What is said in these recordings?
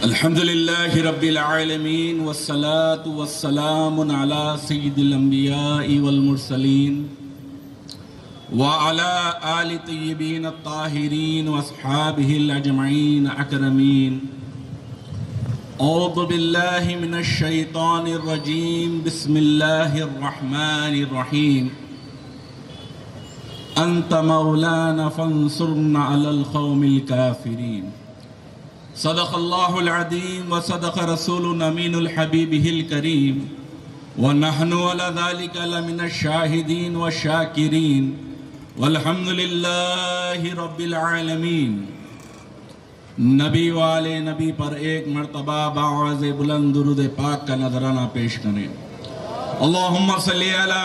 अल्हम्दुलिल्लाहि रब्बिल आलमीन वस्सलातु वस्सलामु अला सय्यिदिल अंबिया'i वल मुरसलीन व अला आलि तय्यिबीन अत्ताहिरीन व अस्हाबिहिल अजमईन अकरमीन। औज़ु बिल्लाहि मिनश शैतानिर रजीम। बिस्मिल्लाहिर रहमानिर रहीम। अंत मौलाना फंसुरना अलल कौमिल काफिरीन। सदक़ल्लाहुल अज़ीम व सदक़ रसूलुन अमीनुल हबीबिहिल करीम व नहनु अला ज़ालिका लमिनश शाहिदीन व शाकिरीन वल्हम्दुलिल्लाहि रब्बिल आलमीन। नबी वाले नबी पर एक मर्तबा बाआज़ बुलंद दुरूद पाक का नजराना पेश करें। अल्लाहुम्मा सल्ली अला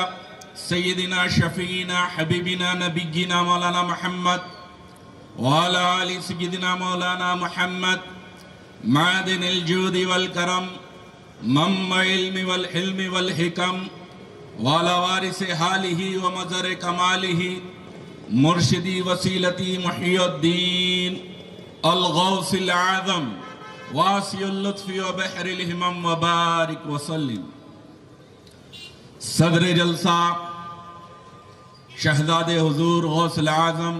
सय्यिदिना शफीना हबीबिना नबीना मौलाना मुहम्मद वाला आलि सय्यिदिना मौलाना मुहम्मद मादिनिल जूदी वल करम मम्मा इल्मी वल हिल्मी वल हिकम वाला वारिस हालिही व मज़र कमालिही मुर्शिदी वसीलती मुहियुद्दीन अल गौसिल आज़म वासिउल लुत्फ़ी व बहरिल हिमम व बारिक व सल्लिम। सदर जलसा शहज़ादे हुज़ूर गौसुल आज़म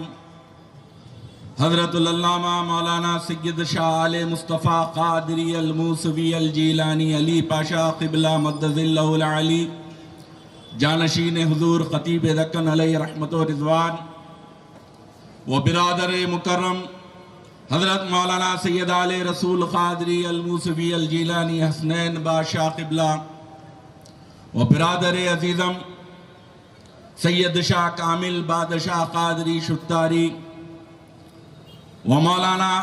हज़रतुल अल्लामा मौलाना सय्यद शाह आले मुस्तफ़ा क़ादरी अल मूसवी अल जीलानी अली पाशा क़िबला मद्दज़िल्लहुल अली जानशीन हुज़ूर ख़तीब दक्कन अलैहि रहमत व रिज़वान व बिरादर मुकर्रम हज़रत मौलाना सय्यद आले रसूल क़ादरी अल मूसवी अल जीलानी हसनैन बादशाह क़िबला व बिरादर अजीज़म सैयद शाह कामिल बादशाह क़ादरी शुत्तारी व मौलाना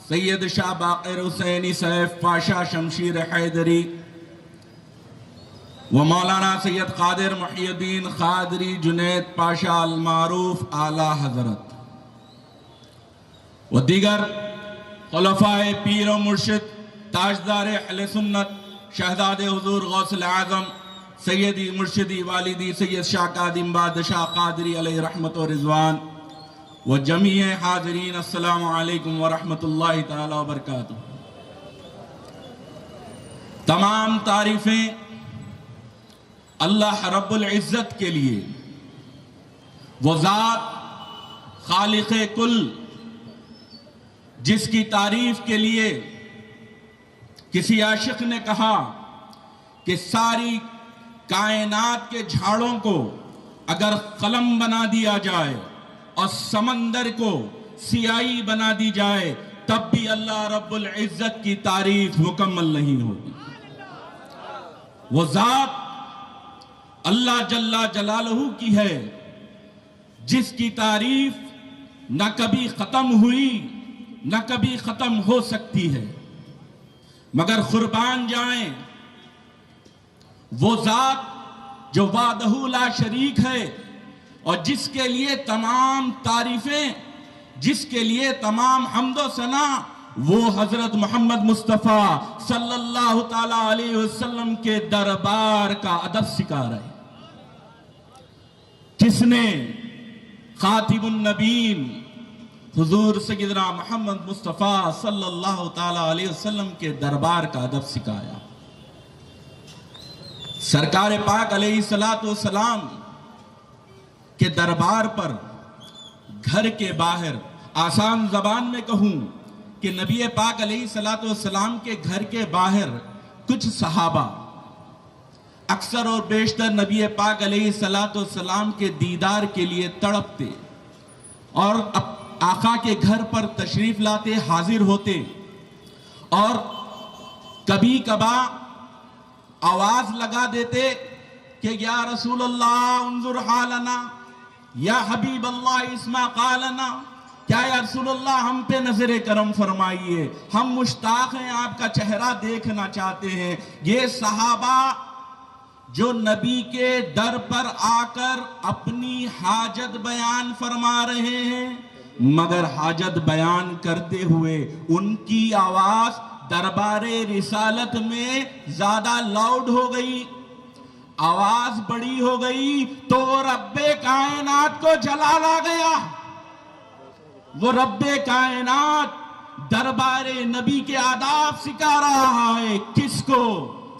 सैयद शाह बाक़िर हुसैनी सैफ पाशा शमशीर हैदरी व मौलाना सैयद क़ादिर मुहियुद्दीन क़ादरी जुनैद पाशा अल मारूफ आला हज़रत व दीगर खुलफ़ाए पीर व मुर्शिद ताजदार अहले सुन्नत शहज़ादे हुज़ूर गौसुल आज़म सैयदी मुर्शिदी वालिदी सैयद शाह कादिम बादशाह क़ादरी अलैहि रहमत व रिज़वान व जमीए हाज़रीन अस्सलामु अलैकुम व रहमतुल्लाहि ताला व बरकातुहू। तमाम तारीफ़ें अल्लाह रब्बुल इज़्ज़त के लिए, वो ज़ात खालिक़े कुल जिसकी तारीफ़ के लिए किसी आशिक़ ने कहा कि सारी कायनात के झाड़ों को अगर कलम बना दिया जाए और समंदर को सियाही बना दी जाए तब भी अल्लाह रब्बुल इज़्ज़त की तारीफ मुकम्मल नहीं होगी। वो ज़ात अल्लाह जल्ला जलालहू की है जिसकी तारीफ न कभी खत्म हुई न कभी खत्म हो सकती है, मगर कुर्बान जाएं वो ज़ात जो वादहू ला शरीक है और जिसके लिए तमाम तारीफें, जिसके लिए तमाम हम्दो सना वो हजरत मोहम्मद मुस्तफ़ा सल्लल्लाहु ताला अलैहि वसल्लम के दरबार का अदब सिखा रहे, किसने खातिमुन नबीन हुजूर सय्यदना मोहम्मद मुस्तफ़ा सल्लल्लाहु ताला अलैहि वसल्लम के दरबार का अदब सिखाया। सरकार पाक अलैहिस्सलातु वस्सलाम के दरबार पर घर के बाहर, आसान जबान में कहूं कि नबी पाक अलैहिस्सलातु वस्सलाम के घर के बाहर कुछ सहाबा अक्सर और बेशतर नबी पाक अलैहिस्सलातु वस्सलाम के दीदार के लिए तड़पते और आका के घर पर तशरीफ लाते, हाजिर होते और कभी कभा आवाज लगा देते कि या रसूलल्लाह उन्जुर हालना, या हबीब अल्लाह इस्मा कालना, क्या या रसूलल्लाह हम पे नजर करम फरमाइए, हम मुश्ताक हैं, आपका चेहरा देखना चाहते हैं। ये सहाबा जो नबी के दर पर आकर अपनी हाजत बयान फरमा रहे हैं, मगर हाजत बयान करते हुए उनकी आवाज दरबारे रिसालत में ज्यादा लाउड हो गई, आवाज बड़ी हो गई तो रब्बे कायनात को जलाल आ गया। वो रब्बे कायनात दरबारे नबी के आदाब सिखा रहा है। किसको?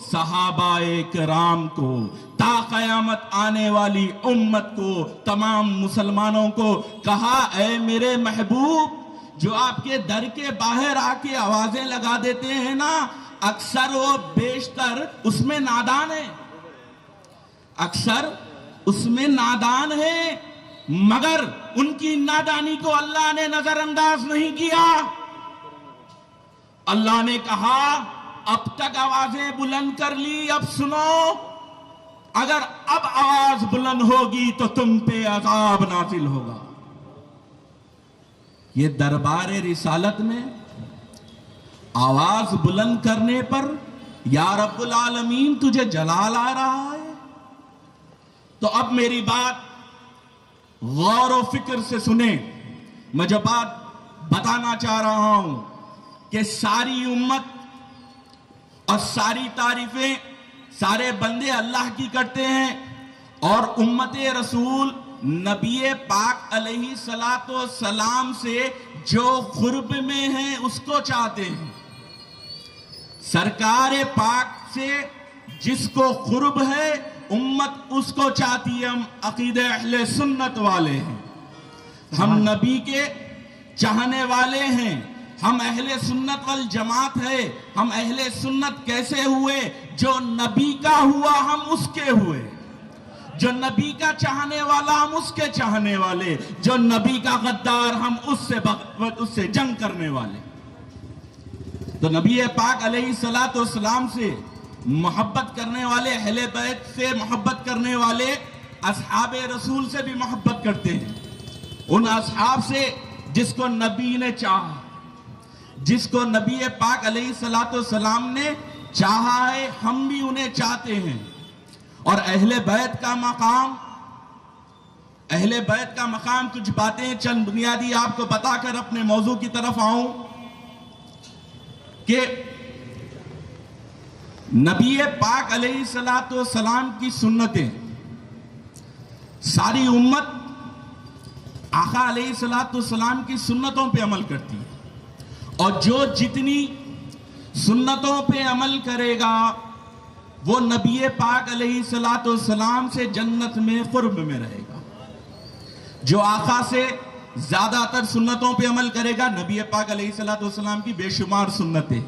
सहाबाए किराम को, ता कयामत आने वाली उम्मत को, तमाम मुसलमानों को कहा, ऐ मेरे महबूब, जो आपके दर के बाहर आके आवाजें लगा देते हैं ना, अक्सर वो बेशतर उसमें नादान है, अक्सर उसमें नादान है, मगर उनकी नादानी को अल्लाह ने नजरअंदाज नहीं किया। अल्लाह ने कहा, अब तक आवाजें बुलंद कर ली, अब सुनो, अगर अब आवाज बुलंद होगी तो तुम पे अजाब नाजिल होगा। ये दरबार रिसालत में आवाज बुलंद करने पर या रब्बुल आलमीन तुझे जलाल आ रहा है। तो अब मेरी बात गौर और फिक्र से सुने। मैं जो बात बताना चाह रहा हूं कि सारी उम्मत और सारी तारीफें सारे बंदे अल्लाह की करते हैं और उम्मत रसूल नबी पाक अलैहि सलातो सलाम से जो खुर्ब में है उसको चाहते हैं। सरकार पाक से जिसको खुर्ब है उम्मत उसको चाहती है। हम अकीदे अहले सुन्नत वाले हैं, हम नबी के चाहने वाले हैं, हम अहले सुन्नत वल जमात है। हम अहले सुन्नत कैसे हुए? जो नबी का हुआ हम उसके हुए, जो नबी का चाहने वाला हम उसके चाहने वाले, जो नबी का गद्दार हम उससे जंग करने वाले। तो नबी पाक अलैहिस्सलातु वस्सलाम से मोहब्बत करने वाले, अहले बैत से मोहब्बत करने वाले असहाबे रसूल से भी मोहब्बत करते हैं। उन असहाब से जिसको नबी ने चाहा, जिसको नबी पाक अलैहिस्सलातु वस्सलाम ने चाहा है, हम भी उन्हें चाहते हैं। और अहले बैत का मकाम, अहले बैत का मकाम, कुछ बातें चंद बुनियादी आपको बताकर अपने मौजू की तरफ आऊं कि नबी पाक अलैहिस्सलातु वस्सलाम की सुन्नतें सारी उम्मत आका अलैहिस्सलातु वस्सलाम की सुन्नतों पे अमल करती है। और जो जितनी सुन्नतों पे अमल करेगा वो नबी पाक अलैहिस्सलातु वस्सलाम से जन्नत में कुर्ब में रहेगा। जो आका से ज्यादातर सुन्नतों पे अमल करेगा, नबी पाक अलैहिस्सलातु वस्सलाम की बेशुमार सुन्नतें।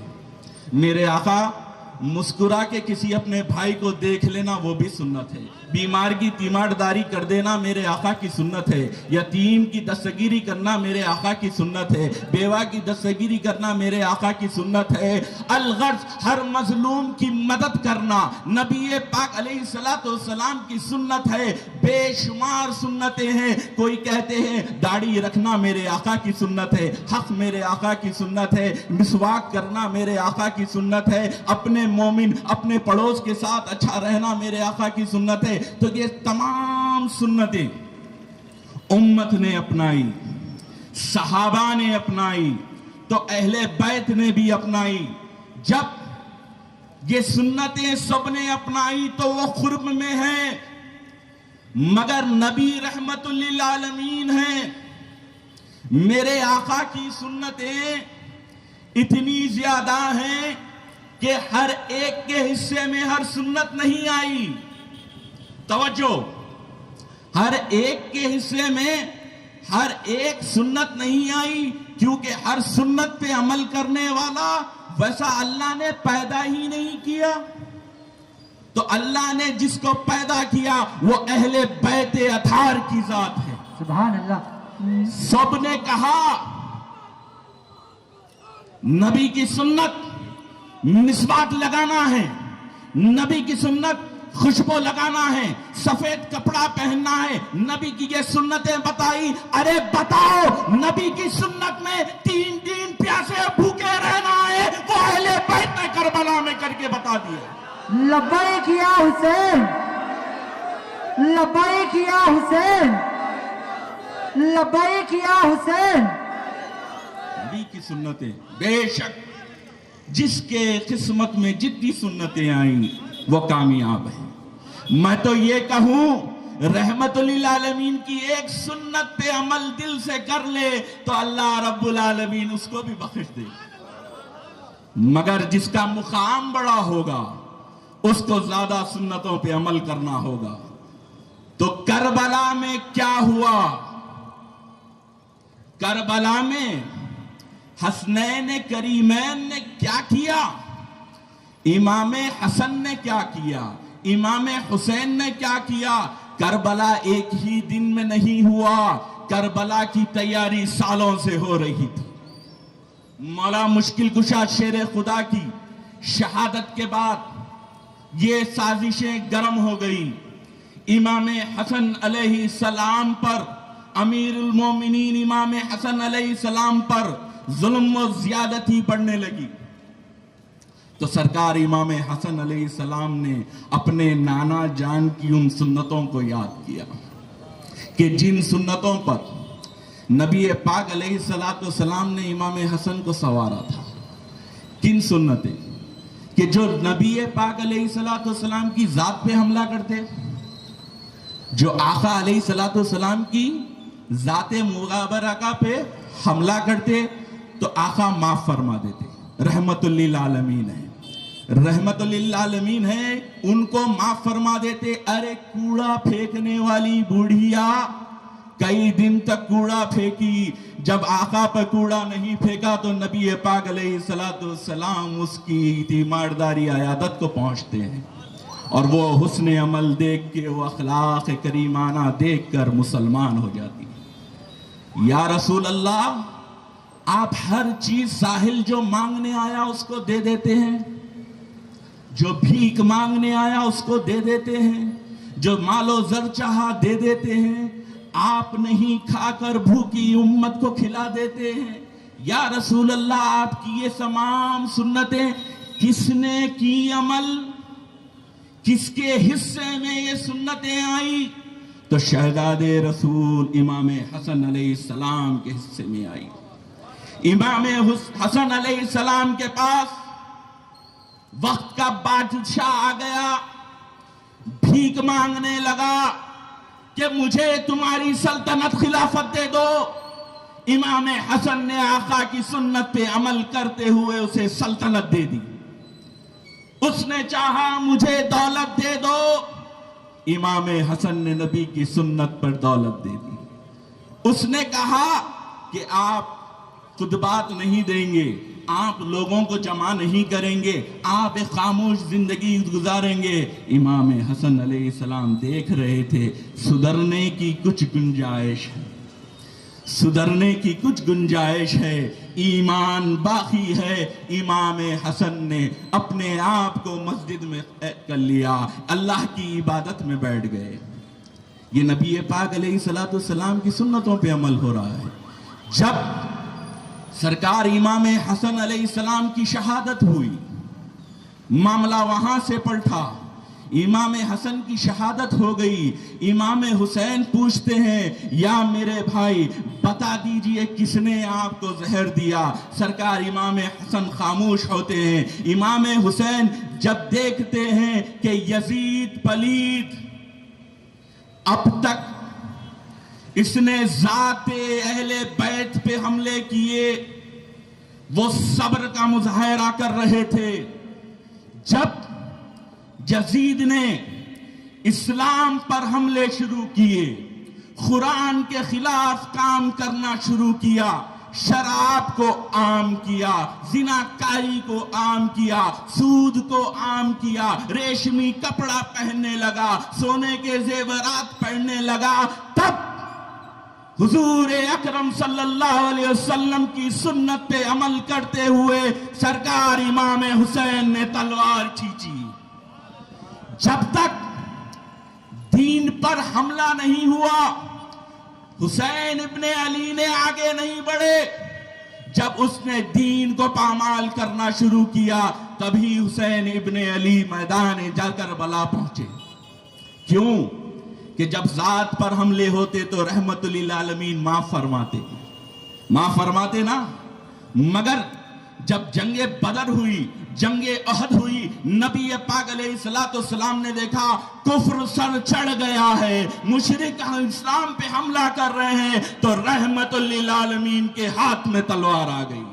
मेरे आका मुस्कुरा के किसी अपने भाई को देख लेना वो भी सुन्नत है। बीमार की तीमारदारी कर देना मेरे आका की सुन्नत है। यतीम की दस्तगिरी करना मेरे आका की सुन्नत है। बेवा की दस्तगिरी करना मेरे आका की सुन्नत है। अलगर्ज हर मजलूम की मदद करना नबी पाक अलैहिस्सलातु वस्सलाम की सुन्नत है। बेशुमार सुन्नतें हैं। कोई कहते हैं दाढ़ी रखना मेरे आका की सुन्नत है, हक मेरे आका की सुन्नत है, मिसवाक करना मेरे आका की सुन्नत है, अपने मोमिन अपने पड़ोस के साथ अच्छा रहना मेरे आका की सुन्नत है। तो ये तमाम सुन्नतें उम्मत ने अपनाई, सहाबा ने अपनाई, तो अहले बैत ने भी अपनाई। जब ये सुन्नतें सबने अपनाई तो वो खुर्ब में है, मगर नबी रहमतुल लिल आलमीन है। मेरे आका की सुन्नतें इतनी ज्यादा हैं कि हर एक के हिस्से में हर सुन्नत नहीं आई। तवज्जो, हर एक के हिस्से में हर एक सुन्नत नहीं आई, क्योंकि हर सुन्नत पे अमल करने वाला वैसा अल्लाह ने पैदा ही नहीं किया। तो अल्लाह ने जिसको पैदा किया वो अहले बैते अतार की जात है। सुभान अल्लाह। सबने कहा नबी की सुन्नत मिसवाक लगाना है, नबी की सुन्नत खुशबू लगाना है, सफेद कपड़ा पहनना है, नबी की ये सुन्नतें बताई। अरे बताओ, नबी की सुन्नत में 3 दिन प्यासे भूखे रहना है, वो अहले बैत ने करबला में करके बता दिया। लब्बैक या हुसैन, लब्बैक या हुसैन, लब्बैक या हुसैन। नबी की सुन्नतें बेशक जिसके किस्मत में जितनी सुन्नतें आई वो कामयाब है। मैं तो ये कहूं रहमतुल आलमीन की एक सुन्नत पे अमल दिल से कर ले तो अल्लाह रब्बुल आलमीन उसको भी बख्श दे, मगर जिसका मुकाम बड़ा होगा उसको ज्यादा सुन्नतों पे अमल करना होगा। तो करबला में क्या हुआ? करबला में हसनैन करीमैन ने क्या किया? इमाम हसन ने क्या किया? इमाम हुसैन ने क्या किया? करबला एक ही दिन में नहीं हुआ, करबला की तैयारी सालों से हो रही थी। मौला मुश्किल कुशा शेर खुदा की शहादत के बाद ये साजिशें गर्म हो गई। इमाम हसन अलैहि सलाम पर, अमीरुल मोमिनीन इमाम हसन अलैहि सलाम पर जुल्म और ज्यादती पड़ने लगी। तो सरकार इमाम हसन अलैहि सलाम ने अपने नाना जान की उन सुन्नतों को याद किया कि जिन सुन्नतों पर नबी पाक अलैहि सलातो सलाम ने इमाम हसन को सवारा था। किन सुन्नतें? कि जो नबी पाक अलैहि सलातो सलाम की जात पे हमला करते, जो आका अलैहि सलातो सलाम की जाते मुगाबरका पे हमला करते, तो आका माफ फरमा देते। रहमतुल आलमीन है, रहमतुल आलमीन है, उनको माफ फरमा देते। अरे कूड़ा फेंकने वाली बुढ़िया कई दिन तक कूड़ा फेंकी, जब आका पर कूड़ा नहीं फेंका तो नबी पाक अलैहिस्सलातु वस्सलाम उसकी तीमारदारी अयादत को पहुंचते हैं और वो हुस्न अमल देख के, वो अखलाक करीमाना देख कर मुसलमान हो जाती है। या रसूल अल्लाह, आप हर चीज साहिल जो मांगने आया उसको दे देते हैं, जो भीख मांगने आया उसको दे देते हैं, जो मालो जर चाहा दे देते हैं, आप नहीं खाकर भूखी उम्मत को खिला देते हैं। या रसूल अल्लाह, आपकी ये तमाम सुन्नतें किसने की अमल? किसके हिस्से में ये सुन्नतें आई? तो शहजादे रसूल इमाम हसन अलैहिस्सलाम के हिस्से में आई। इमाम हसन अलैहिस्सलाम के पास वक्त का बादशाह आ गया, भीख मांगने लगा कि मुझे तुम्हारी सल्तनत खिलाफत दे दो। इमाम हसन ने आका की सुन्नत पे अमल करते हुए उसे सल्तनत दे दी। उसने चाहा मुझे दौलत दे दो, इमाम हसन ने नबी की सुन्नत पर दौलत दे दी। उसने कहा कि आप खुतबात नहीं देंगे, आप लोगों को जमा नहीं करेंगे, आप एक खामोश जिंदगी गुजारेंगे। इमाम हसन अलैहिस्सलाम देख रहे थे सुधरने की कुछ गुंजाइश है, सुधरने की कुछ गुंजाइश है, ईमान बाकी है। इमाम हसन ने अपने आप को मस्जिद में कर लिया, अल्लाह की इबादत में बैठ गए। ये नबी पाक अलैहिस्सलातु वस्सलाम की सुन्नतों पे अमल हो रहा है। जब सरकार इमाम हसन अलैहिस्सलाम की शहादत हुई, मामला वहां से पलटा, इमाम हसन की शहादत हो गई। इमाम हुसैन पूछते हैं, या मेरे भाई बता दीजिए किसने आपको जहर दिया? सरकार इमाम हसन खामोश होते हैं। इमाम हुसैन जब देखते हैं कि यजीद पलीद अब तक इसने जाते अहले बैत पे हमले किए, वो सब्र का मुजाहरा कर रहे थे। जब यजीद ने इस्लाम पर हमले शुरू किए, कुरान के खिलाफ काम करना शुरू किया, शराब को आम किया, जिनाकारी को आम किया, सूद को आम किया, रेशमी कपड़ा पहनने लगा, सोने के जेवरात पहनने लगा, तब हुजूर अकरम सल्लल्लाहु अलैहि वसल्लम की सुन्नत पे अमल करते हुए सरकार इमाम हुसैन ने तलवार खींची। जब तक दीन पर हमला नहीं हुआ, हुसैन इब्ने अली ने आगे नहीं बढ़े। जब उसने दीन को पामाल करना शुरू किया, तभी हुसैन इब्ने अली मैदान जाकर बला पहुंचे। क्यों? कि जब जात पर हमले होते तो रहमतुल आलमीन माफ फरमाते ना। मगर जब जंगे बदर हुई, जंगे अहद हुई, नबी पाक अलैहिस्सलाम ने देखा कुफ्र सर चढ़ गया है, मुशरिक इस्लाम पे हमला कर रहे हैं, तो रहमतुल लिल आलमीन के हाथ में तलवार आ गई।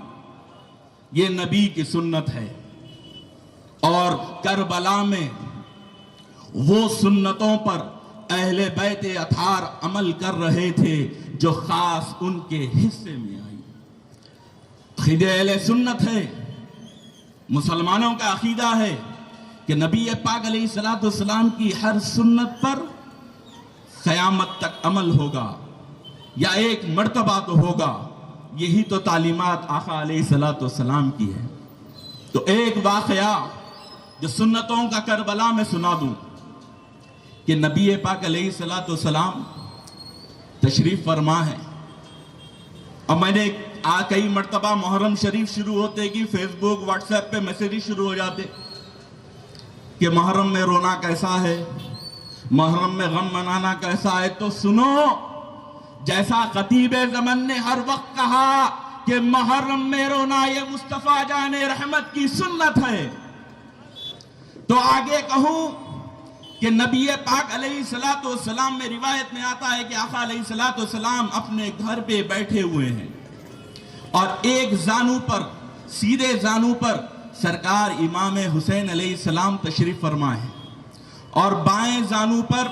ये नबी की सुन्नत है। और करबला में वो सुन्नतों पर अहले बैत अथार अमल कर रहे थे जो खास उनके हिस्से में आई। अकीदे अहले सुन्नत है, मुसलमानों का अकीदा है कि नबी पाक अलैहिस्सलाम की हर सुन्नत पर क़यामत तक अमल होगा या एक मर्तबा तो होगा। यही तो तालीमात आका अलैहिस्सलाम की है। तो एक वाक़या जो सुन्नतों का करबला में सुना दूं कि नबी पाक अलैहिस्सलाम तशरीफ फरमा है। और मैंने कई मर्तबा मुहर्रम शरीफ शुरू होते कि फेसबुक व्हाट्सएप पे मैसेज शुरू हो जाते कि मुहर्रम में रोना कैसा है, मुहर्रम में गम मनाना कैसा है। तो सुनो, जैसा खतीबे ज़मन ने हर वक्त कहा कि मुहर्रम में रोना ये मुस्तफ़ा जाने रहमत की सुन्नत है, तो आगे कहूं कि नबी पाक अलैहिस्सलाम में रिवायत में आता है कि आका अलैहिस्सलाम अपने घर पे बैठे हुए हैं और एक जानू पर, सीधे जानू पर सरकार इमाम हुसैन अलैहिस्सलाम तशरीफ फरमा है और बाएं जानू पर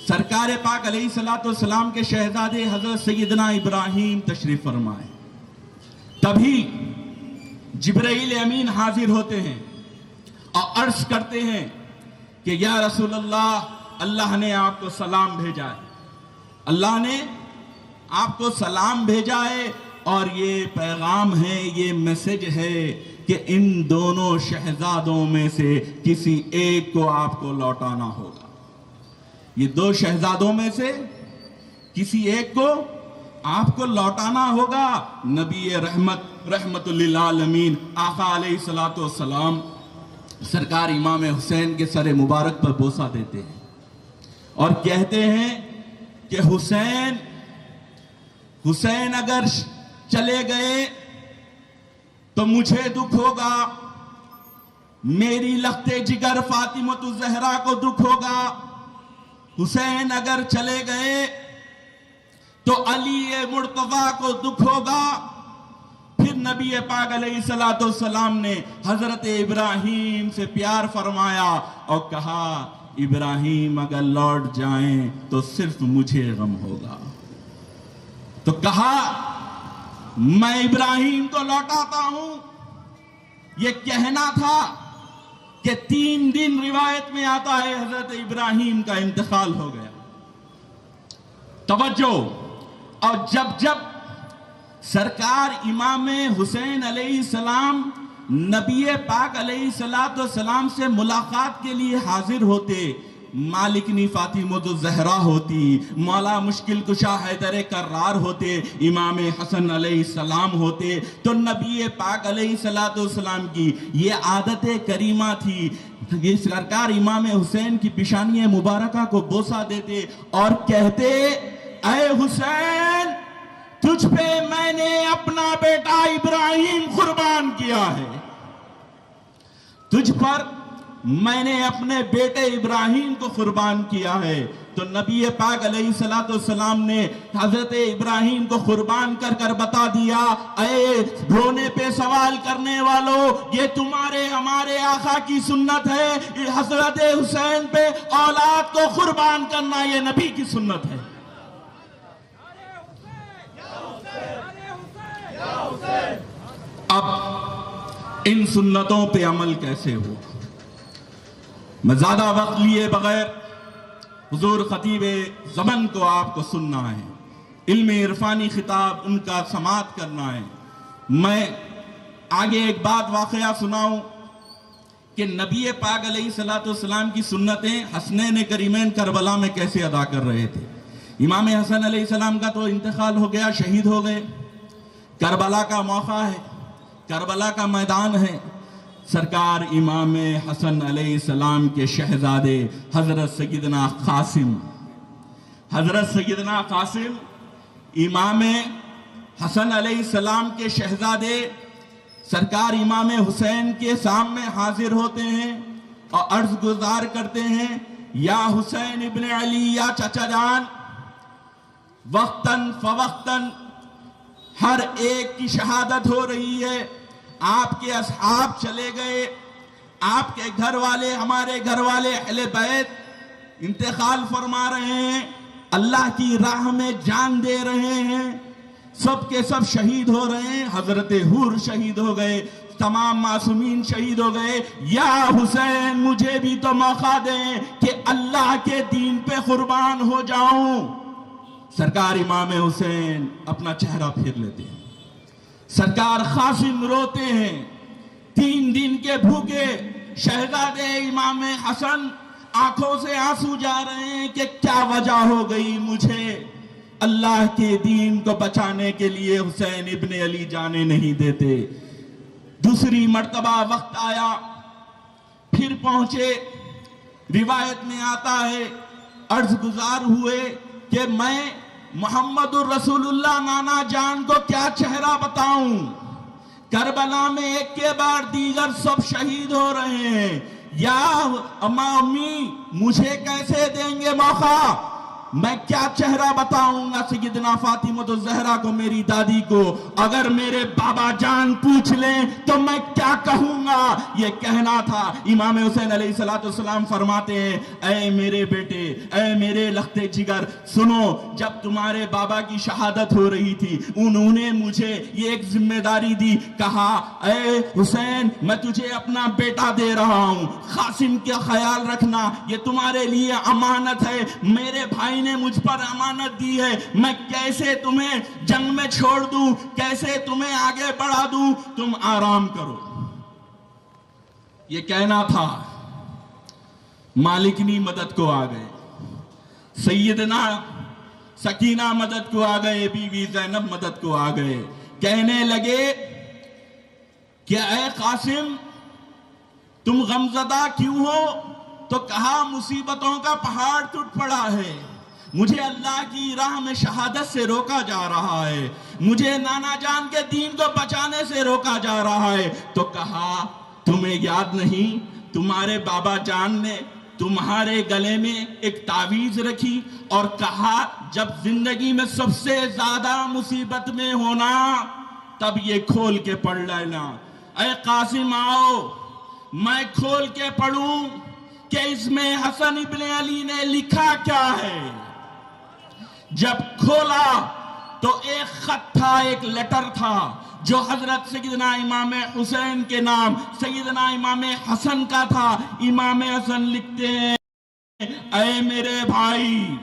सरकार पाक अलैहिस्सलाम के शहजादे हजरत सैयदना इब्राहीम तशरीफ फरमा है। तभी जिब्राइल अमीन हाजिर होते हैं और अर्ज करते हैं कि या रसूल अल्लाह, अल्लाह ने आपको सलाम भेजा है, अल्लाह ने आपको सलाम भेजा है और ये पैगाम है, ये मैसेज है कि इन दोनों शहजादों में से किसी एक को आपको लौटाना होगा। ये दो शहजादों में से किसी एक को आपको लौटाना होगा। नबी रहमतुल लिल आलमीन आका अलैहिस्सलाम सरकार इमाम हुसैन के सर मुबारक पर बोसा देते हैं और कहते हैं कि हुसैन अगर चले गए तो मुझे दुख होगा, मेरी लख्ते जिगर फातिमतुज़ ज़हरा को दुख होगा। हुसैन अगर चले गए तो अली मुर्तज़ा को दुख होगा। फिर नबी पाक अलैहिस्सलाम ने हजरत इब्राहीम से प्यार फरमाया और कहा, इब्राहीम अगर लौट जाएं तो सिर्फ मुझे गम होगा। तो कहा, मैं इब्राहीम को लौटाता हूं। यह कहना था कि 3 दिन रिवायत में आता है हजरत इब्राहीम का इंतकाल हो गया। तवज्जो। और जब सरकार इमाम हुसैन अलैहिस्सलाम नबी पाक अलैहिस्सलाम से मुलाकात के लिए हाजिर होते, मालिकनी फातिमतुज़ ज़हरा होती, मौला मुश्किल कुशा हैदर कर्रार होते, इमाम हसन अलैहिस्सलाम होते, तो नबी पाक अलैहिस्सलाम की ये आदत करीमा थी। ये सरकार इमाम हुसैन की पेशानी मुबारका को बोसा देते और कहते, ऐ हुसैन, तुझ पे मैंने अपना बेटा इब्राहीम कुर्बान किया है, तुझ पर मैंने अपने बेटे इब्राहीम को कुर्बान किया है। तो नबी पाक अलैहिस्सलाम ने हजरत इब्राहीम को कुर्बान कर कर बता दिया, ऐ रोने पे सवाल करने वालों, ये तुम्हारे हमारे आका की सुन्नत है। हजरत हुसैन पे औलाद को कुर्बान करना ये नबी की सुन्नत है। अब इन सुन्नतों पे अमल कैसे हो? मैं ज्यादा वक्त लिए बगैर हुजूर खतीब ज़मन को आपको सुनना है, इल्म इरफानी खिताब उनका समात करना है। मैं आगे एक बात वाकया सुनाऊं कि नबी पाक अलैहिस्सलाम की सुन्नतें हसनैन करीमैन करबला में कैसे अदा कर रहे थे। इमाम हसन अलैहिस्सलाम का तो इंतकाल हो गया, शहीद हो गए। करबला का मौका है, करबला का मैदान है। सरकार इमाम हसन अलैहिस्सलाम के शहजादे हजरत सैयदना कासिम इमाम हसन अलैहिस्सलाम के शहजादे सरकार इमाम हुसैन के सामने हाजिर होते हैं और अर्ज गुजार करते हैं, या हुसैन इब्ने अली, या चाचा जान, वक्तन फवक्तन हर एक की शहादत हो रही है। आपके असहाब चले गए, आपके घर वाले, हमारे घर वाले अहले बैत इंतकाल फरमा रहे हैं, अल्लाह की राह में जान दे रहे हैं, सब के सब शहीद हो रहे हैं। हजरत हूर शहीद हो गए, तमाम मासूमीन शहीद हो गए। या हुसैन, मुझे भी तो मौका दें कि अल्लाह के दीन पे कुर्बान हो जाऊं। सरकार इमाम हुसैन अपना चेहरा फेर लेते हैं। सरकार कासिम रोते हैं। 3 दिन के भूखे शहजादे इमाम हसन आंखों से आंसू जा रहे हैं कि क्या वजह हो गई, मुझे अल्लाह के दीन को बचाने के लिए हुसैन इब्ने अली जाने नहीं देते। दूसरी मर्तबा वक्त आया, फिर पहुंचे। रिवायत में आता है, अर्ज गुजार हुए कि मैं मोहम्मदुर रसूलुल्लाह नाना जान को क्या चेहरा बताऊं। करबला में एक के बाद दीगर सब शहीद हो रहे हैं। या अम्मा अम्मी, मुझे कैसे देंगे मौका, मैं क्या चेहरा बताऊंगा सैयदना फातिमा तो ज़हरा को, मेरी दादी को। अगर मेरे बाबा जान पूछ लें तो मैं क्या कहूंगा। ये कहना था। इमाम हुसैन अलैहिस्सलाम फरमाते हैं, ऐ मेरे बेटे, ऐ मेरे लख्ते जिगर, सुनो, जब तुम्हारे बाबा की शहादत हो रही थी, उन्होंने मुझे ये एक जिम्मेदारी दी। कहा, ऐ हुसैन, मैं तुझे अपना बेटा दे रहा हूं, कासिम का ख्याल रखना, ये तुम्हारे लिए अमानत है। मेरे भाई ने मुझ पर अमानत दी है, मैं कैसे तुम्हें जंग में छोड़ दूं, कैसे तुम्हें आगे बढ़ा दूं, तुम आराम करो। ये कहना था। मालिकनी मदद को आ गए, सैयदना सकीना मदद को आ गए, बीवी ज़ैनब मदद को आ गए। कहने लगे कि ऐ कासिम, तुम गमज़दा क्यों हो? तो कहा, मुसीबतों का पहाड़ टूट पड़ा है, मुझे अल्लाह की राह में शहादत से रोका जा रहा है, मुझे नाना जान के दीन को बचाने से रोका जा रहा है। तो कहा, तुम्हें याद नहीं, तुम्हारे बाबा जान ने तुम्हारे गले में एक तावीज रखी और कहा, जब जिंदगी में सबसे ज्यादा मुसीबत में होना तब ये खोल के पढ़ लेना। ऐ कासिम, आओ मैं खोल के पढ़ूं कि इसमें हसन इब्ने अली ने लिखा क्या है। जब खोला तो एक खत था, एक लेटर था, जो हजरत सैयदना इमाम हुसैन के नाम सैयदना इमाम हसन का था। इमाम हसन लिखते हैं, ऐ मेरे भाई,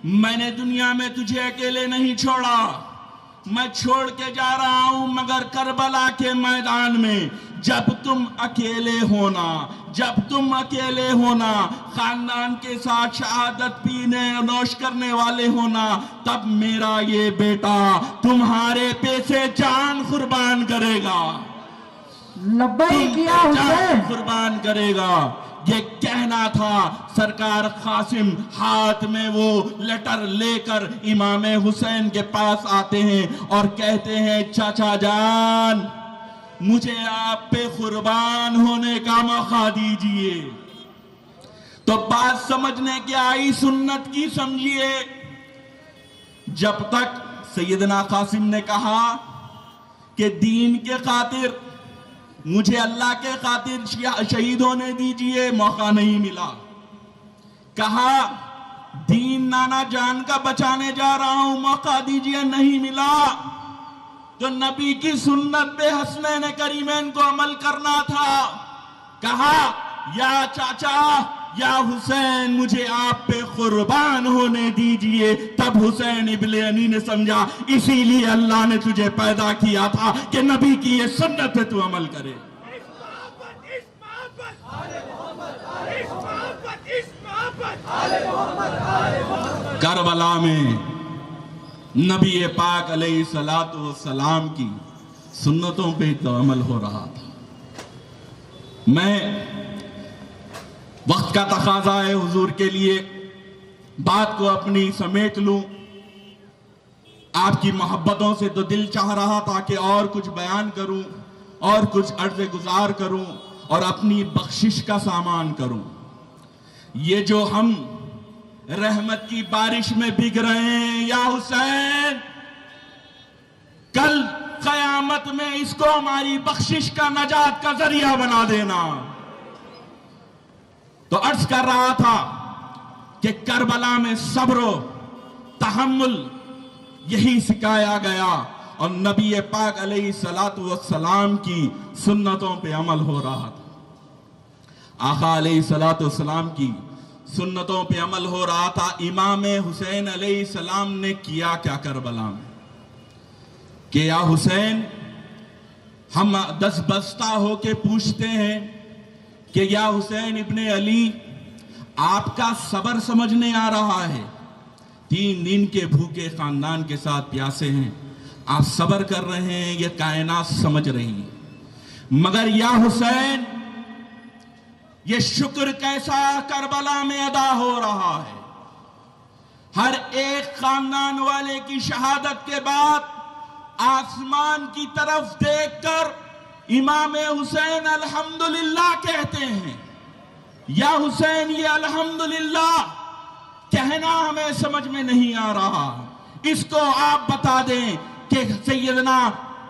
मैंने दुनिया में तुझे अकेले नहीं छोड़ा, मैं छोड़ के जा रहा हूं, मगर करबला के मैदान में जब तुम अकेले होना, जब तुम अकेले होना, खानदान के साथ शहादत पीने नोश करने वाले होना, तब मेरा ये बेटा तुम्हारे पैसे जान कुर्बान करेगा, लब्बैक या हुसैन, कुर्बान करेगा। ये कहना था। सरकार कासिम हाथ में वो लेटर लेकर इमाम हुसैन के पास आते हैं और कहते हैं, चाचा जान, मुझे आप पे कुर्बान होने का मौका दीजिए। तो बात समझने की आई, सुन्नत की समझिए। जब तक सैयदना कासिम ने कहा कि दीन के खातिर, मुझे अल्लाह के खातिर शहीद होने दीजिए, मौका नहीं मिला। कहा, दीन नाना जान का बचाने जा रहा हूं, मौका दीजिए, नहीं मिला। तो नबी की सुन्नत पे हसनैन करीमैन को अमल करना था। कहा, या चाचा, या हुसैन, मुझे आप पे कुर्बान होने दीजिए। तब हुसैन इब्ने अली ने समझा, इसीलिए अल्लाह ने तुझे पैदा किया था कि नबी की ये सुन्नत पे तू अमल करे। करबला में नबी पाक अलैहिस्सलातु वस्सलाम की सुन्नतों पे तो अमल हो रहा था। मैं, वक्त का तकाजा है हुजूर के लिए, बात को अपनी समेट लूं। आपकी मोहब्बतों से तो दिल चाह रहा था कि और कुछ बयान करूं और कुछ अर्ज़ गुजार करूं और अपनी बख्शिश का सामान करूं। ये जो हम रहमत की बारिश में भीग रहे हैं या हुसैन, कल कयामत में इसको हमारी बख्शिश का, नजात का जरिया बना देना। तो अर्ज कर रहा था कि करबला में सब्र तहम्मुल यही सिखाया गया और नबी पाक अलैहिस्सलातु वस्सलाम की सुन्नतों पे अमल हो रहा था। आका अलैहिस्सलातु वस्सलाम की सुन्नतों पे अमल हो रहा था। इमाम हुसैन अलैहिस्सलाम ने किया क्या करबला में कि या हुसैन, हम दस बस्ता होके पूछते हैं कि या हुसैन इब्ने अली, आपका सबर समझने आ रहा है। 3 दिन के भूखे खानदान के साथ प्यासे हैं, आप सबर कर रहे हैं, ये कायनात समझ रही है। मगर या हुसैन, ये शुक्र कैसा करबला में अदा हो रहा है। हर एक खानदान वाले की शहादत के बाद आसमान की तरफ देखकर इमाम हुसैन अल्हम्दुलिल्लाह कहते हैं। या हुसैन, ये अल्हम्दुलिल्लाह कहना हमें समझ में नहीं आ रहा, इसको आप बता दें कि सैयदना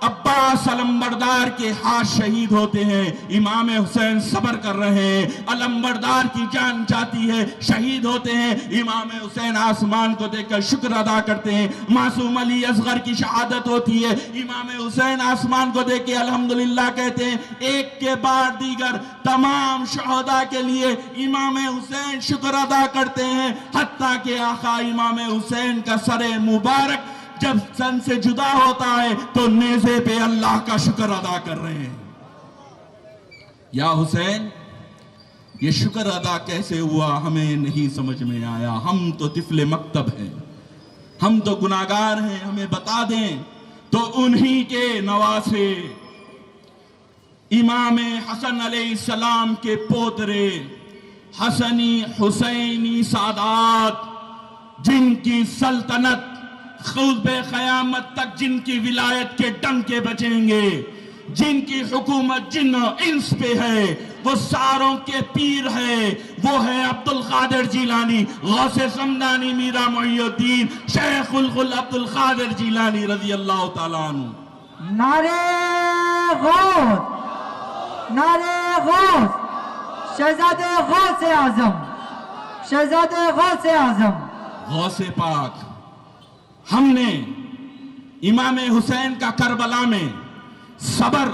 अब्बास अलंबरदार के हाथ शहीद होते हैं, इमाम हुसैन सबर कर रहे हैं, अलंबरदार की जान जाती है, शहीद होते हैं, इमाम हुसैन आसमान को देखकर शुक्र अदा करते हैं। मासूम अली असगर की शहादत होती है, इमाम हुसैन आसमान को देख के अल्हम्दुलिल्लाह कहते हैं। एक के बाद दीगर तमाम शहदा के लिए इमाम हुसैन शुक्र अदा करते हैं। हत्ता के आका इमाम हुसैन का सरे मुबारक जब सन से जुदा होता है तो नेज़े पे अल्लाह का शुक्र अदा कर रहे हैं। या हुसैन, ये शुक्र अदा कैसे हुआ हमें नहीं समझ में आया। हम तो तिफले मकतब हैं, हम तो गुनाहगार हैं, हमें बता दें। तो उन्हीं के नवासे इमाम हसन अलैहिस्सलाम के पोतरे हसनी हुसैनी सादात, जिनकी सल्तनत खुद क़यामत तक, जिनकी विलायत के डंके बजेंगे, जिनकी हुकूमत जिन इंस पे है, वो सारों के पीर है। वो है अब्दुल कादिर जिलानी, गौसे समदानी, मीरा मुहियुद्दीन, शेखुल कुल अब्दुल कादिर जिलानी रज़ी अल्लाह ताला अन्हु। नारे गौस, नारे गौस, शहजादे गौसे आजम, शहजादे गौसे आजम, गौसे पाक। हमने इमाम हुसैन का करबला में सबर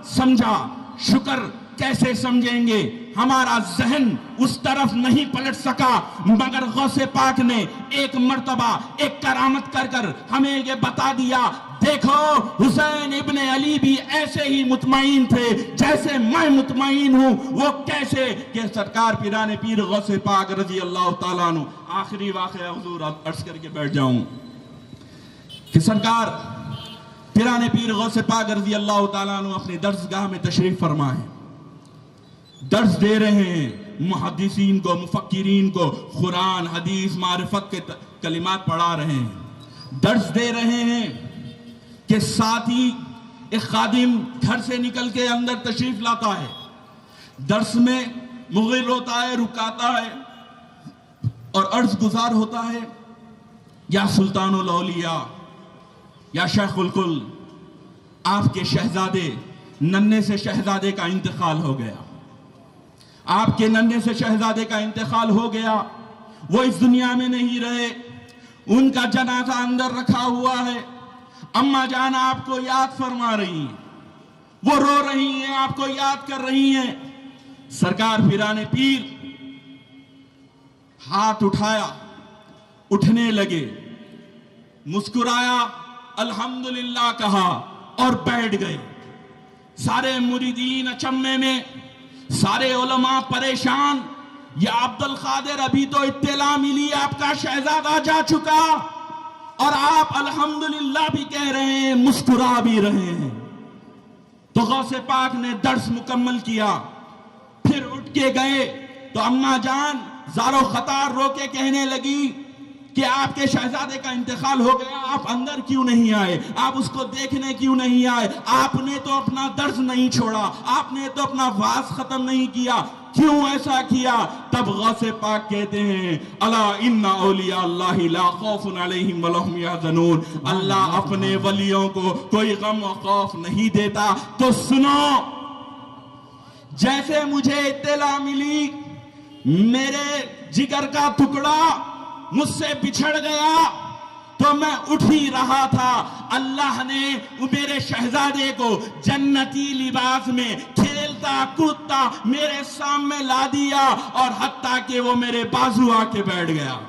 समझा, शुक्र कैसे समझेंगे, हमारा जहन उस तरफ नहीं पलट सका। मगर गौसे पाक ने एक मर्तबा एक करामत कर कर हमें ये बता दिया, देखो हुसैन इब्ने अली भी ऐसे ही मुतमईन थे जैसे मैं मुतमईन हूं। वो कैसे कि सरकार पिराने पीर गौसे पाक रजी अल्लाह ताला अन्हु, आखिरी वाक़या हुजूर अर्ज करके बैठ जाऊं कि सरकार पिराने पीर गौसे पाक रज़ी अल्लाह ताला अन्हु अपनी दर्सगाह में तशरीफ फरमाए, दर्स दे रहे हैं मुहद्दिसीन को, मुफक्किरीन को, कुरान हदीस मारिफत के कलिमात पढ़ा रहे हैं, दर्स दे रहे हैं कि साथ ही एक खादिम घर से निकल के अंदर तशरीफ लाता है, दर्स में मुग़िल होता है, रुकाता है और अर्ज गुजार होता है, या सुल्तानुल औलिया, या शेखुल कुल, आपके शहजादे, नन्हे से शहजादे का इंतकाल हो गया, आपके नन्हे से शहजादे का इंतकाल हो गया, वो इस दुनिया में नहीं रहे, उनका जनाजा अंदर रखा हुआ है। अम्मा जान आपको याद फरमा रही हैं, वो रो रही हैं, आपको याद कर रही हैं। सरकार पिराने पीर हाथ उठाया, उठने लगे, मुस्कुराया, अल्हम्दुलिल्लाह कहा और बैठ गए। सारे मुरीदीन अचम्मे में, सारे उलमा परेशान। या अब्दुल कादिर, अभी तो इत्तला मिली आपका शहजादा जा चुका और आप अल्हम्दुलिल्लाह भी कह रहे हैं, मुस्कुरा भी रहे हैं। तो गौसे पाक ने दर्स मुकम्मल किया, फिर उठ के गए तो अम्मा जान ज़ारो खतार रोके कहने लगी कि आपके शहजादे का इंतकाल हो गया, आप अंदर क्यों नहीं आए, आप उसको देखने क्यों नहीं आए, आपने तो अपना दर्द नहीं छोड़ा, आपने तो अपना वास खत्म नहीं किया, क्यों ऐसा किया? तब गौसे पाक कहते हैं अला इन्ना औलिया अल्लाहि ला खौफुन अलैहिम वला हुम यहज़नून, अल्लाह अपने वलियों को कोई गम और खौफ नहीं देता। तो सुनो, जैसे मुझे इत्तला मिली मेरे जिगर का टुकड़ा मुझसे बिछड़ गया तो मैं उठ ही रहा था, अल्लाह ने मेरे शहजादे को जन्नती लिबास में खेलता कूदता मेरे सामने ला दिया और हत्ता कि वो मेरे बाजू आके बैठ गया।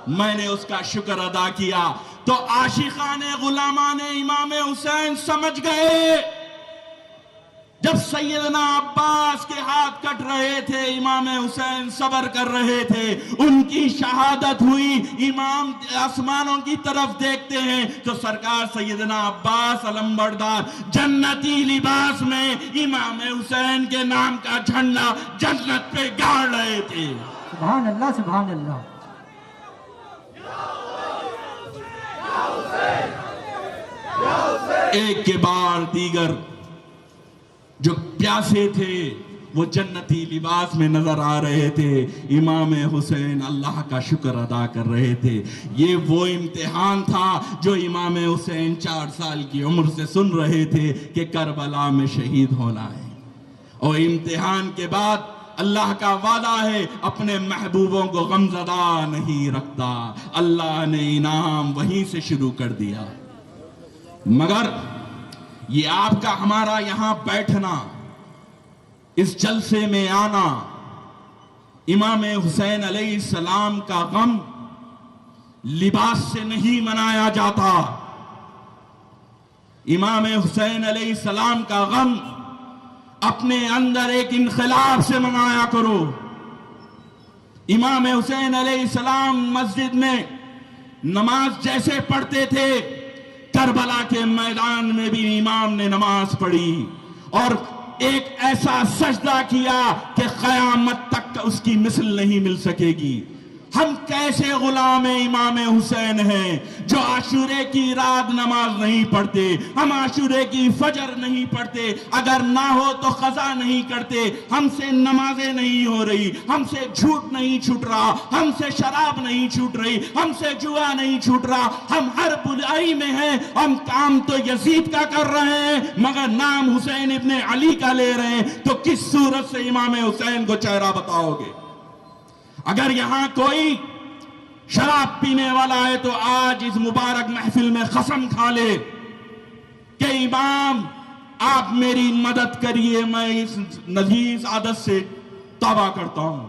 मैंने उसका शुक्र अदा किया। तो आशिकाने गुलामाने इमाम हुसैन समझ गए, जब सैयदना अब्बास के हाथ कट रहे थे, इमाम हुसैन सब्र कर रहे थे, उनकी शहादत हुई, इमाम आसमानों की तरफ देखते हैं तो सरकार सैयदना अब्बास अलंबरदार जन्नती लिबास में इमाम हुसैन के नाम का झंडा जन्नत पे गाड़ रहे थे। सुभान अल्लाह, सुभान अल्लाह। एक के बाद दीगर जो प्यासे थे वो जन्नती लिबास में नजर आ रहे थे, इमाम हुसैन अल्लाह का शुक्र अदा कर रहे थे। ये वो इम्तिहान था जो इमाम हुसैन 4 साल की उम्र से सुन रहे थे कि करबला में शहीद होना है। और इम्तिहान के बाद अल्लाह का वादा है अपने महबूबों को गमज़दा नहीं रखता। अल्लाह ने इनाम वहीं से शुरू कर दिया। मगर ये आपका हमारा यहां बैठना, इस जलसे में आना, इमाम हुसैन अलैहिस्सलाम का गम लिबास से नहीं मनाया जाता। इमाम हुसैन अलैहिस्सलाम का गम अपने अंदर एक इनकलाब से मनाया करो। इमाम हुसैन अलैहिस्सलाम मस्जिद में नमाज जैसे पढ़ते थे, करबला के मैदान में भी इमाम ने नमाज पढ़ी और एक ऐसा सजदा किया कि क़यामत तक उसकी मिसल नहीं मिल सकेगी। हम कैसे गुलाम इमाम हुसैन हैं जो आशूरे की रात नमाज नहीं पढ़ते, हम आशूरे की फजर नहीं पढ़ते, अगर ना हो तो क़ज़ा नहीं करते, हमसे नमाजें नहीं हो रही, हमसे झूठ नहीं छूट रहा, हमसे शराब नहीं छूट रही, हमसे जुआ नहीं छूट रहा, हम हर बुराई में हैं। हम काम तो यजीद का कर रहे हैं मगर नाम हुसैन इब्ने अली का ले रहे हैं, तो किस सूरत से इमाम हुसैन को चेहरा बताओगे? अगर यहां कोई शराब पीने वाला है तो आज इस मुबारक महफिल में कसम खा ले कि इमाम आप मेरी मदद करिए, मैं इस नजीस आदत से तौबा करता हूं।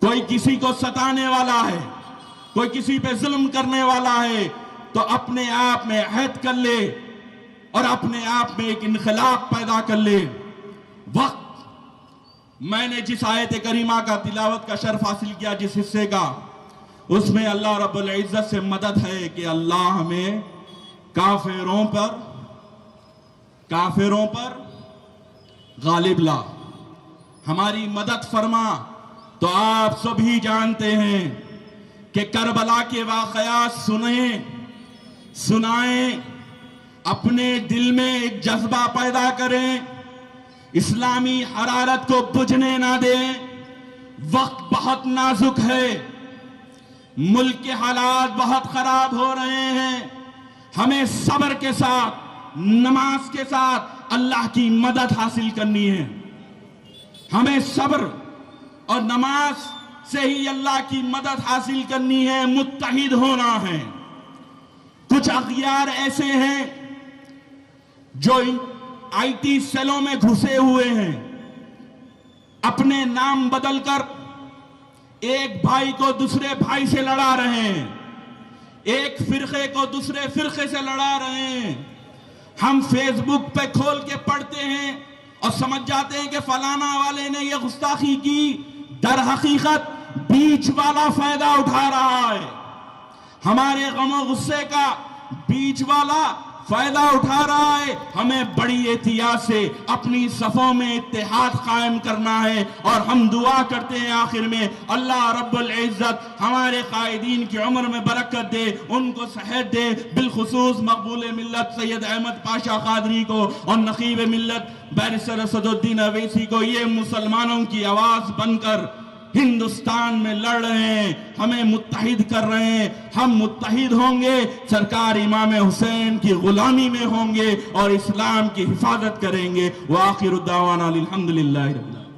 कोई किसी को सताने वाला है, कोई किसी पे जुल्म करने वाला है तो अपने आप में अहद कर ले और अपने आप में एक इनकलाब पैदा कर ले। वक्त मैंने जिस आयत करीमा का तिलावत का शर्फ हासिल किया, जिस हिस्से का, उसमें अल्लाह रब्बुल इज्जत से मदद है कि अल्लाह हमें काफिरों पर गालिब ला, हमारी मदद फरमा। तो आप सभी जानते हैं कि करबला के वाक़यात सुनाएं, अपने दिल में एक जज्बा पैदा करें, इस्लामी हरारत को बुझने ना दें। वक्त बहुत नाजुक है, मुल्क के हालात बहुत खराब हो रहे हैं, हमें सब्र के साथ, नमाज के साथ अल्लाह की मदद हासिल करनी है। हमें सब्र और नमाज से ही अल्लाह की मदद हासिल करनी है, मुत्तहिद होना है। कुछ अग़ियार ऐसे हैं जो आईटी सेलों में घुसे हुए हैं, अपने नाम बदलकर एक भाई को दूसरे भाई से लड़ा रहे हैं, एक फिरके को दूसरे फिरके से लड़ा रहे हैं। हम फेसबुक पे खोल के पढ़ते हैं और समझ जाते हैं कि फलाना वाले ने ये गुस्ताखी की, दर हकीकत बीच वाला फायदा उठा रहा है। हमारे गमो गुस्से का बीच वाला फायदा उठा रहा है, हमें बड़ी एहतियात से अपनी सफों में इत्तेहाद कायम करना है। और हम दुआ करते हैं आखिर में, अल्लाह रब्बुल इज्जत हमारे कायदीन की उम्र में बरकत दे, उनको सेहत दे, बिलखुसूस मकबूल मिल्लत सैयद अहमद पाशा कादरी को और नकीब मिल्लत बैरिस्टर असदुद्दीन अवैसी को, ये मुसलमानों की आवाज बनकर हिंदुस्तान में लड़ रहे हैं, हमें मुत्तहिद कर रहे हैं। हम मुत्तहिद होंगे, सरकार इमाम हुसैन की गुलामी में होंगे और इस्लाम की हिफाजत करेंगे। व आखिर दावाना अल्हम्दुलिल्लाहि रब्बिल आलमीन।